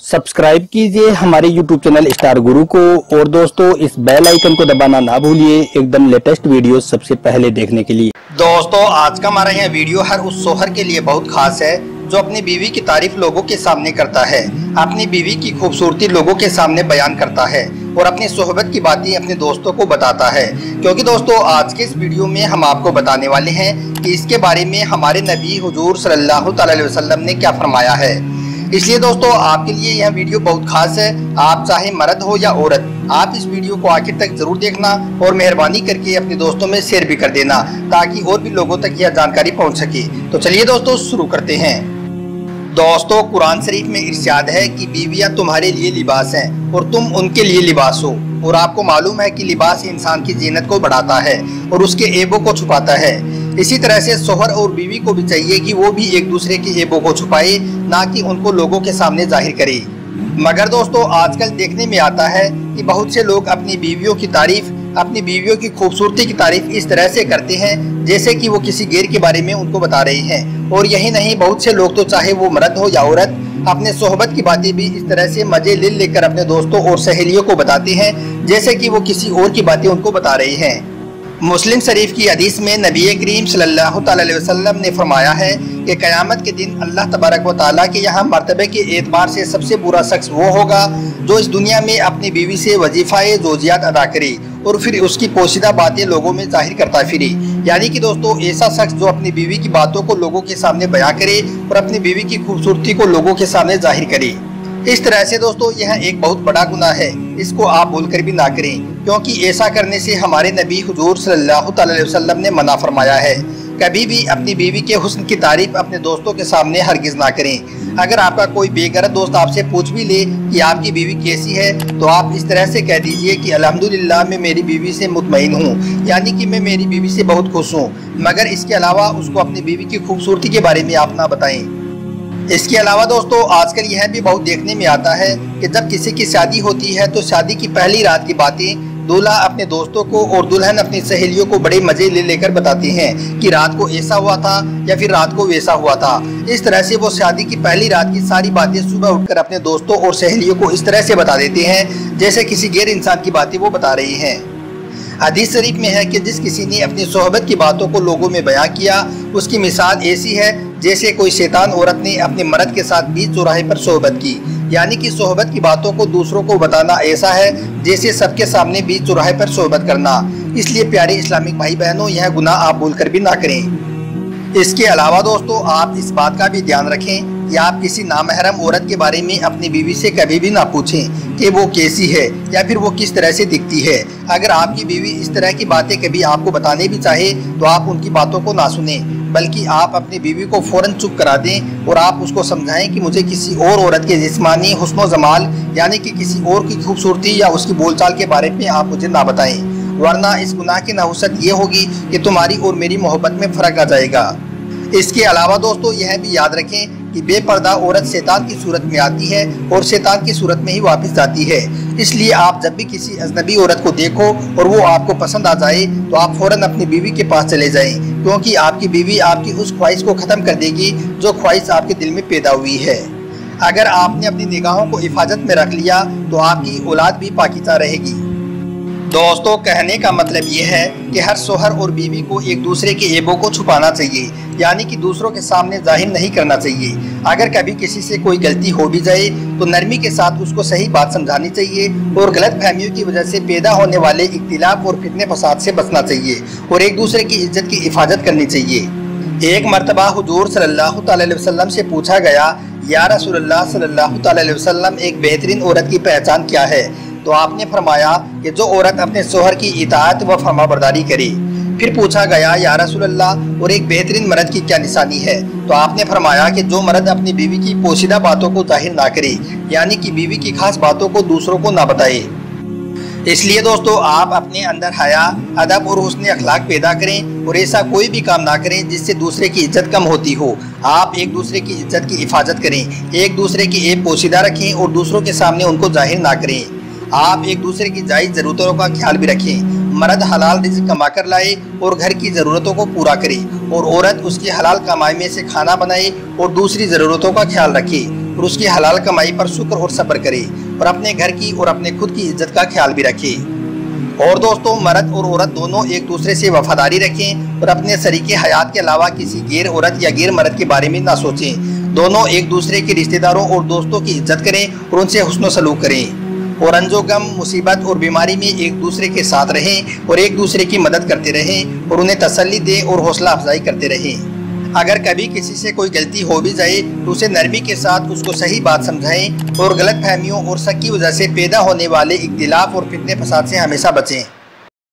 Subscribe कीजिए हमारे YouTube channel star गुरु को और दोस्तों इस बेल आइकन को दबाना ना भूलिए एकदम लेटेस्ट वीडियो सबसे पहले देखने के लिए। दोस्तों आज का हमारा यह वीडियो हर उस शोहर के लिए बहुत खास है जो अपनी बीवी की तारीफ लोगों के सामने करता है, अपनी बीवी की खूबसूरती लोगों के सामने बयान करता है और अपनी सोहबत की बातें अपने दोस्तों को बताता है। क्योंकि दोस्तों आज के इस वीडियो में हम आपको बताने वाले हैं कि इसके बारे में हमारे नबी हुजूर सल्लल्लाहु अलैहि वसल्लम ने क्या फरमाया है। इसलिए दोस्तों आपके लिए यह वीडियो बहुत खास है। आप चाहे मर्द हो या औरत, आप इस वीडियो को आखिर तक जरूर देखना और मेहरबानी करके अपने दोस्तों में शेयर भी कर देना ताकि और भी लोगों तक यह जानकारी पहुंच सके। तो चलिए दोस्तों शुरू करते हैं। दोस्तों कुरान शरीफ में इरशाद है कि बीवियां तुम्हारे लिए लिबास हैं और तुम उनके लिए लिबास हो। और आपको मालूम है कि लिबास इंसान की जीनत को बढ़ाता है और उसके ऐबों को छुपाता है। इसी तरह से शोहर और बीवी को भी चाहिए कि वो भी एक दूसरे के ऐबों को छुपाए, ना कि उनको लोगों के सामने जाहिर करे। मगर दोस्तों आजकल देखने में आता है कि बहुत से लोग अपनी बीवियों की तारीफ, अपनी बीवियों की खूबसूरती की तारीफ इस तरह से करते हैं जैसे कि वो किसी गैर के बारे में उनको बता रहे हैं। और यही नहीं, बहुत से लोग तो चाहे वो मर्द हो या औरत, अपने सोहबत की बातें भी इस तरह से मजे ले लेकर अपने दोस्तों और सहेलियों को बताते हैं जैसे कि वो किसी और की बातें उनको बता रहे हैं। मुस्लिम शरीफ की हदीस में नबी करीम सल्लल्लाहु अलैहि वसल्लम ने फरमाया है कि क़यामत के दिन अल्लाह तबारक व तआला के यहाँ मर्तबे के एतबार से सबसे बुरा शख्स वो होगा जो इस दुनिया में अपनी बीवी से वजीफ़ाए ज़ौजियत अदा करे और फिर उसकी पोशीदा बातें लोगों में जाहिर करता फिरे। यानी कि दोस्तों ऐसा शख्स जो अपनी बीवी की बातों को लोगों के सामने बयां करे और अपनी बीवी की खूबसूरती को लोगों के सामने जाहिर करे। इस तरह से दोस्तों यह एक बहुत बड़ा गुनाह है, इसको आप भूलकर भी ना करें, क्योंकि ऐसा करने से हमारे नबी हुजूर सल्लल्लाहु अलैहि वसल्लम ने मना फरमाया है। कभी भी अपनी बीवी के हुस्न की तारीफ अपने दोस्तों के सामने हरगिज ना करें। अगर आपका कोई बेगैरत दोस्त आपसे पूछ भी ले कि आपकी बीवी कैसी है तो आप इस तरह से कह दीजिए कि अल्हम्दुलिल्लाह मैं मेरी बीवी से मुतमईन हूँ, यानी कि मैं मेरी बीवी से बहुत खुश हूँ। मगर इसके अलावा उसको अपनी बीवी की खूबसूरती के बारे में आप ना बताएं। इसके अलावा दोस्तों आजकल यह भी बहुत देखने में आता है कि जब किसी की शादी होती है तो शादी की पहली रात की बातें दूल्हा अपने दोस्तों को और दुल्हन अपनी सहेलियों को बड़े मजे ले लेकर बताते हैं कि रात को ऐसा हुआ था या फिर रात को वैसा हुआ था। इस तरह से वो शादी की पहली रात की सारी बातें सुबह उठकर अपने दोस्तों और सहेलियों को इस तरह से बता देते हैं जैसे किसी गैर इंसान की बातें वो बता रही हैं। हदीस शरीफ में है कि जिस किसी ने अपनी सोहबत की बातों को लोगों में बयां किया उसकी मिसाल ऐसी है जैसे कोई शैतान औरत ने अपने मर्द के साथ बीच चौराहे पर सोहबत की। यानी कि सोहबत की बातों को दूसरों को बताना ऐसा है जैसे सबके सामने बीच चौराहे पर सोहबत करना। इसलिए प्यारे इस्लामिक भाई बहनों यह गुनाह आप भूलकर भी ना करें। इसके अलावा दोस्तों आप इस बात का भी ध्यान रखें कि आप किसी नामहरम औरत के बारे में अपनी बीवी से कभी भी ना पूछें कि वो कैसी है या फिर वो किस तरह से दिखती है। अगर आपकी बीवी इस तरह की बातें कभी आपको बताने भी चाहे तो आप उनकी बातों को ना सुने, बल्कि आप अपनी बीवी को फौरन चुप करा दें और आप उसको समझाएं कि मुझे किसी और औरत के जिस्मानी हुस्न व जमाल यानी कि किसी और की खूबसूरती या उसकी बोलचाल के बारे में आप मुझे ना बताएं, वरना इस गुनाह की नहुसत ये होगी कि तुम्हारी और मेरी मोहब्बत में फ़र्क आ जाएगा। इसके अलावा दोस्तों यह भी याद रखें कि बेपर्दा औरत शैतान की सूरत में आती है और शैतान की सूरत में ही वापस जाती है। इसलिए आप जब भी किसी अजनबी औरत को देखो और वो आपको पसंद आ जाए तो आप फौरन अपनी बीवी के पास चले जाएं, क्योंकि आपकी बीवी आपकी उस ख्वाहिश को ख़त्म कर देगी जो ख्वाहिश आपके दिल में पैदा हुई है। अगर आपने अपनी निगाहों को हिफाजत में रख लिया तो आपकी औलाद भी पाकीज़ा रहेगी। दोस्तों कहने का मतलब ये है कि हर शोहर और बीवी को एक दूसरे के ऐबों को छुपाना चाहिए, यानी कि दूसरों के सामने जाहिर नहीं करना चाहिए। अगर कभी किसी से कोई गलती हो भी जाए तो नरमी के साथ उसको सही बात समझानी चाहिए और गलत फहमियों की वजह से पैदा होने वाले इख्तिलाफ और फितने फसाद से बचना चाहिए और एक दूसरे की इज्जत की हिफाजत करनी चाहिए। एक मरतबा हुजूर सल्लल्लाहु अलैहि वसल्लम से पूछा गया, या रसूलल्लाह सल्लल्लाहु अलैहि वसल्लम एक बेहतरीन औरत की पहचान क्या है? तो आपने फरमाया कि जो औरत अपने शोहर की इताअत व फरमाबरदारी करे। फिर पूछा गया, या रसूलल्लाह और एक बेहतरीन मर्द की क्या निशानी है? तो आपने फरमाया कि जो मर्द अपनी बीवी की पोशीदा बातों को जाहिर ना करे, यानी कि बीवी की खास बातों को दूसरों को ना बताए। इसलिए दोस्तों आप अपने अंदर हया, अदब और हुस्न अखलाक पैदा करें और ऐसा कोई भी काम ना करें जिससे दूसरे की इज्जत कम होती हो। आप एक दूसरे की इज्जत की हिफाजत करें, एक दूसरे की ऐब पोशीदा रखें और दूसरों के सामने उनको जाहिर ना करें। आप एक दूसरे की जायज़ ज़रूरतों का ख्याल भी रखें। मर्द हलाल रिज़्क़ कमा कर लाए और घर की ज़रूरतों को पूरा करे और औरत उसकी हलाल कमाई में से खाना बनाए और दूसरी ज़रूरतों का ख्याल रखे। और उसकी हलाल कमाई पर शुक्र और सब्र करें और अपने घर की और अपने खुद की इज्जत का ख्याल भी रखें। और दोस्तों, मर्द और औरत दोनों एक दूसरे से वफादारी रखें और अपने शरीके हयात के अलावा किसी गैर औरत या गैर मर्द के बारे में ना सोचें। दोनों एक दूसरे के रिश्तेदारों और दोस्तों की इज्जत करें और उनसे हुस्न सलूक करें और अंजो गम, मुसीबत और बीमारी में एक दूसरे के साथ रहें और एक दूसरे की मदद करते रहें और उन्हें तसल्ली दें और हौसला अफजाई करते रहें। अगर कभी किसी से कोई गलती हो भी जाए तो उसे नरमी के साथ उसको सही बात समझाएं और गलत फहमियों और शक की वजह से पैदा होने वाले इख्तिलाफ और फितने फसाद से हमेशा बचें।